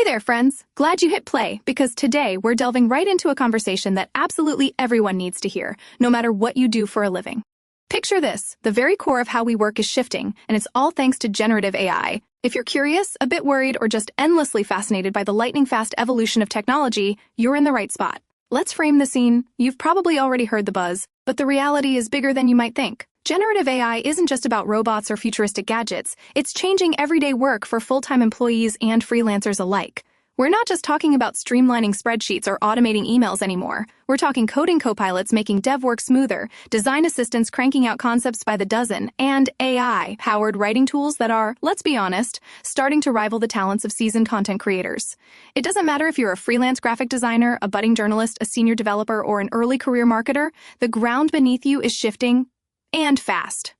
Hey there, friends! Glad you hit play, because today we're delving right into a conversation that absolutely everyone needs to hear, no matter what you do for a living. Picture this: the very core of how we work is shifting, and it's all thanks to generative AI. If you're curious, a bit worried, or just endlessly fascinated by the lightning-fast evolution of technology, you're in the right spot. Let's frame the scene. You've probably already heard the buzz, but the reality is bigger than you might think. Generative AI isn't just about robots or futuristic gadgets. It's changing everyday work for full-time employees and freelancers alike. We're not just talking about streamlining spreadsheets or automating emails anymore. We're talking coding copilots making dev work smoother, design assistants cranking out concepts by the dozen, and AI-powered writing tools that are, let's be honest, starting to rival the talents of seasoned content creators. It doesn't matter if you're a freelance graphic designer, a budding journalist, a senior developer, or an early career marketer, the ground beneath you is shifting, and fast.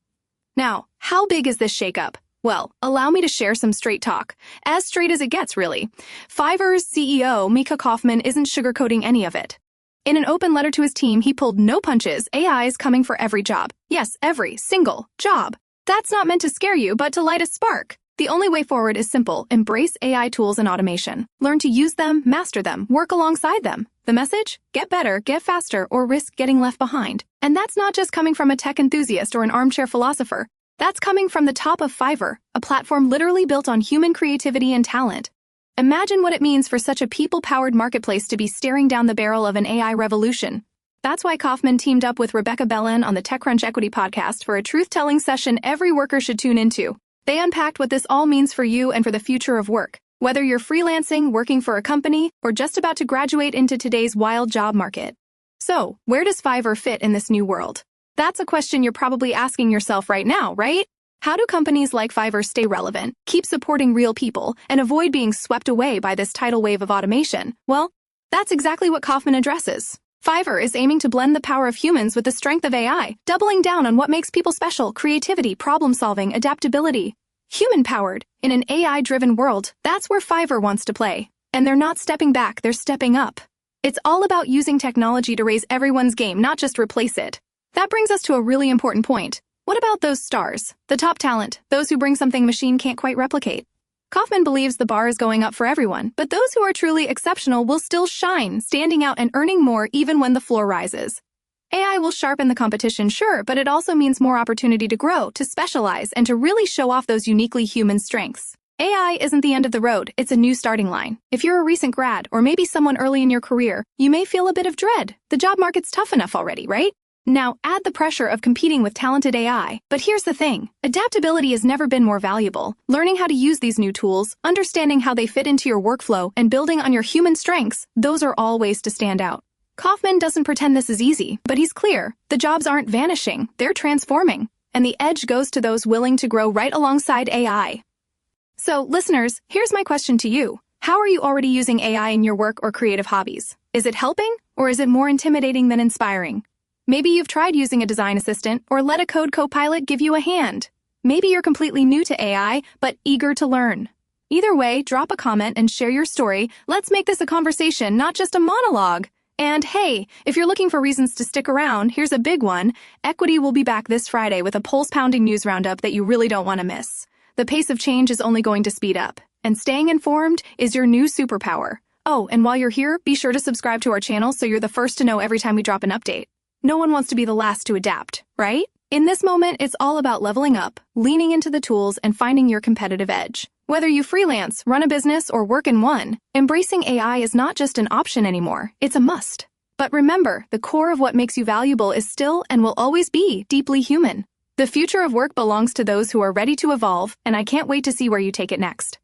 Now, how big is this shakeup? Well, allow me to share some straight talk. As straight as it gets, really. Fiverr's CEO, Micha Kaufman, isn't sugarcoating any of it. In an open letter to his team, he pulled no punches. AI is coming for every job. Yes, every single job. That's not meant to scare you, but to light a spark. The only way forward is simple: embrace AI tools and automation. Learn to use them, master them, work alongside them. The message? Get better, get faster, or risk getting left behind. And that's not just coming from a tech enthusiast or an armchair philosopher. That's coming from the top of Fiverr, a platform literally built on human creativity and talent. Imagine what it means for such a people-powered marketplace to be staring down the barrel of an AI revolution. That's why Kaufman teamed up with Rebecca Belen on the TechCrunch Equity podcast for a truth-telling session every worker should tune into. They unpacked what this all means for you and for the future of work, whether you're freelancing, working for a company, or just about to graduate into today's wild job market. So, where does Fiverr fit in this new world? That's a question you're probably asking yourself right now, right? How do companies like Fiverr stay relevant, keep supporting real people, and avoid being swept away by this tidal wave of automation? Well, that's exactly what Kaufman addresses. Fiverr is aiming to blend the power of humans with the strength of AI, doubling down on what makes people special: creativity, problem-solving, adaptability. Human-powered. In an AI-driven world, that's where Fiverr wants to play. And they're not stepping back, they're stepping up. It's all about using technology to raise everyone's game, not just replace it. That brings us to a really important point. What about those stars, the top talent, those who bring something machine can't quite replicate? Kaufman believes the bar is going up for everyone, but those who are truly exceptional will still shine, standing out and earning more even when the floor rises. AI will sharpen the competition, sure, but it also means more opportunity to grow, to specialize, and to really show off those uniquely human strengths. AI isn't the end of the road, it's a new starting line. If you're a recent grad, or maybe someone early in your career, you may feel a bit of dread. The job market's tough enough already, right? Now, add the pressure of competing with talented AI. But here's the thing: adaptability has never been more valuable. Learning how to use these new tools, understanding how they fit into your workflow, and building on your human strengths, those are all ways to stand out. Kaufman doesn't pretend this is easy, but he's clear. The jobs aren't vanishing, they're transforming. And the edge goes to those willing to grow right alongside AI. So, listeners, here's my question to you. How are you already using AI in your work or creative hobbies? Is it helping, or is it more intimidating than inspiring? Maybe you've tried using a design assistant or let a code copilot give you a hand. Maybe you're completely new to AI, but eager to learn. Either way, drop a comment and share your story. Let's make this a conversation, not just a monologue. And hey, if you're looking for reasons to stick around, here's a big one. Equity will be back this Friday with a pulse-pounding news roundup that you really don't want to miss. The pace of change is only going to speed up, and staying informed is your new superpower. Oh, and while you're here, be sure to subscribe to our channel so you're the first to know every time we drop an update. No one wants to be the last to adapt, right? In this moment, it's all about leveling up, leaning into the tools, and finding your competitive edge. Whether you freelance, run a business, or work in one, embracing AI is not just an option anymore, it's a must. But remember, the core of what makes you valuable is still and will always be deeply human. The future of work belongs to those who are ready to evolve, and I can't wait to see where you take it next.